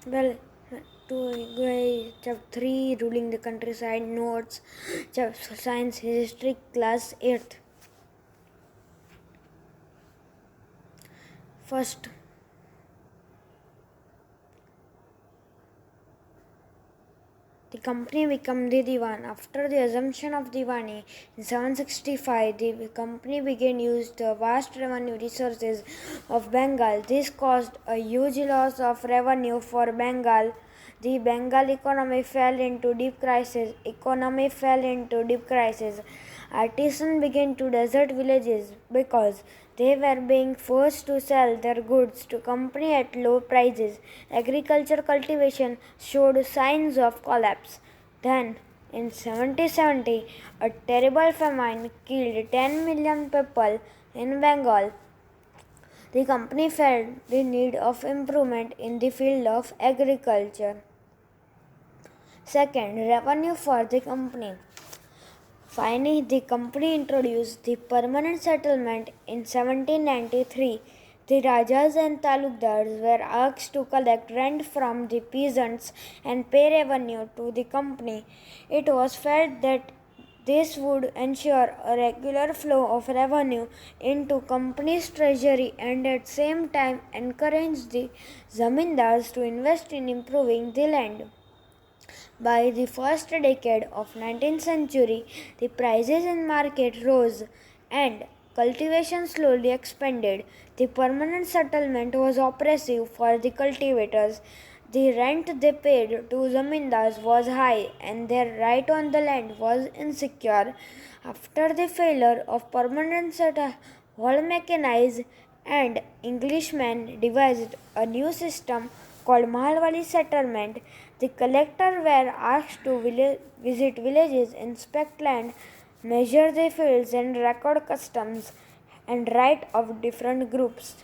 Well, chapter 3 ruling the countryside notes, chapter science history class 8th. First, the company became the Diwan. After the assumption of Diwani in 765, the company began to use the vast revenue resources of Bengal. This caused a huge loss of revenue for Bengal. The Bengal economy fell into deep crisis. Artisans began to desert villages because they were being forced to sell their goods to company at low prices. Agriculture cultivation showed signs of collapse. Then, in 1770, a terrible famine killed 10 million people in Bengal. The company felt the need of improvement in the field of agriculture. Second, revenue for the company. Finally, the company introduced the permanent settlement in 1793. The Rajas and Talukdars were asked to collect rent from the peasants and pay revenue to the company. It was felt that this would ensure a regular flow of revenue into company's treasury and at the same time encourage the zamindars to invest in improving the land. By the first decade of 19th century, the prices in market rose and cultivation slowly expanded. The permanent settlement was oppressive for the cultivators. The rent they paid to zamindars was high and their right on the land was insecure. After the failure of permanent settlement, all mechanized and Englishmen devised a new system called Mahalwali settlement. The collector were asked to visit villages, inspect land, measure the fields, and record customs and right of different groups.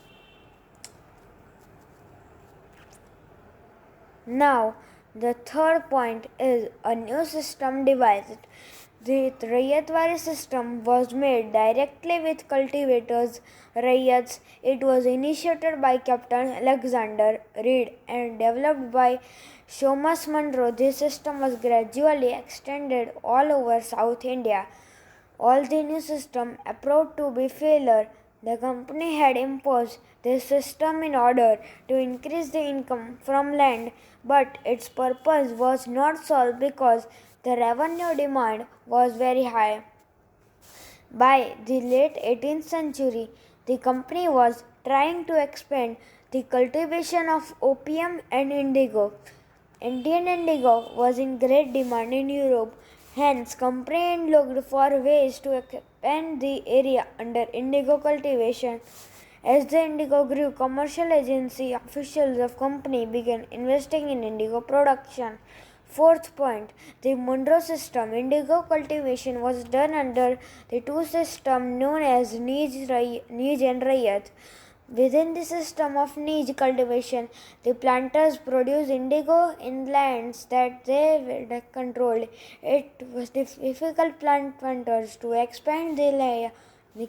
Now, the third point is a new system devised. The Raiyatwari system was made directly with cultivators, Raiyats. It was initiated by Captain Alexander Reed and developed by Thomas Munro. This system was gradually extended all over South India. All the new system appeared to be failure. The company had imposed this system in order to increase the income from land, but its purpose was not solved because the revenue demand was very high. By the late 18th century, the company was trying to expand the cultivation of opium and indigo. Indian indigo was in great demand in Europe, hence company looked for ways to expand the area under indigo cultivation. As the indigo grew, commercial agency officials of company began investing in indigo production. Fourth point, the Monroe system. Indigo cultivation was done under the two systems known as Nij and Rayat. Within the system of niche cultivation, the planters produced indigo in lands that they controlled. It was difficult planters to expand the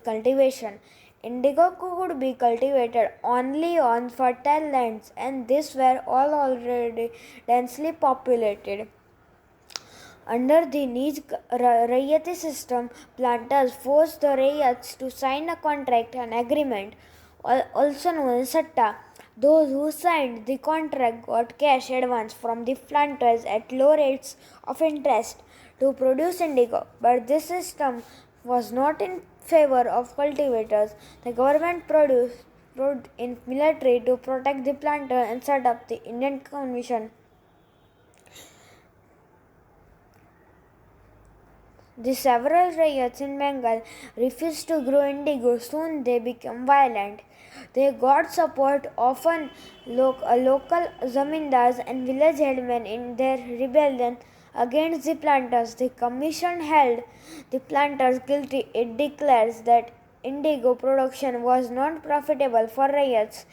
cultivation. Indigo could be cultivated only on fertile lands, and these were all already densely populated. Under the niche Rayati system, planters forced the Rayats to sign a contract and agreement, also known as Satta. Those who signed the contract got cash advance from the planters at low rates of interest to produce indigo. But this system was not in favor of cultivators. The government produced in military to protect the planter and set up the Indian Commission. The several riots in Bengal refused to grow indigo. Soon they became violent. They got support often local zamindars and village headmen in their rebellion against the planters. The commission held the planters guilty. It declares that indigo production was not profitable for riots.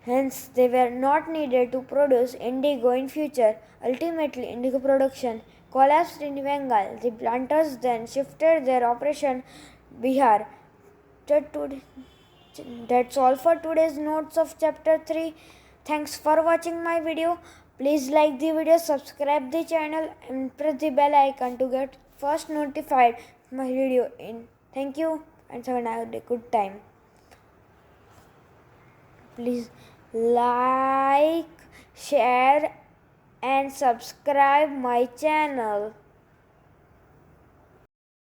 Hence, they were not needed to produce indigo in future. Ultimately, indigo production collapsed in Bengal. The planters then shifted their operation Bihar. That's all for today's notes of chapter 3. Thanks for watching my video. Please like the video, subscribe the channel and press the bell icon to get first notified my video in. Thank you and have a good time. Please like, share and subscribe my channel.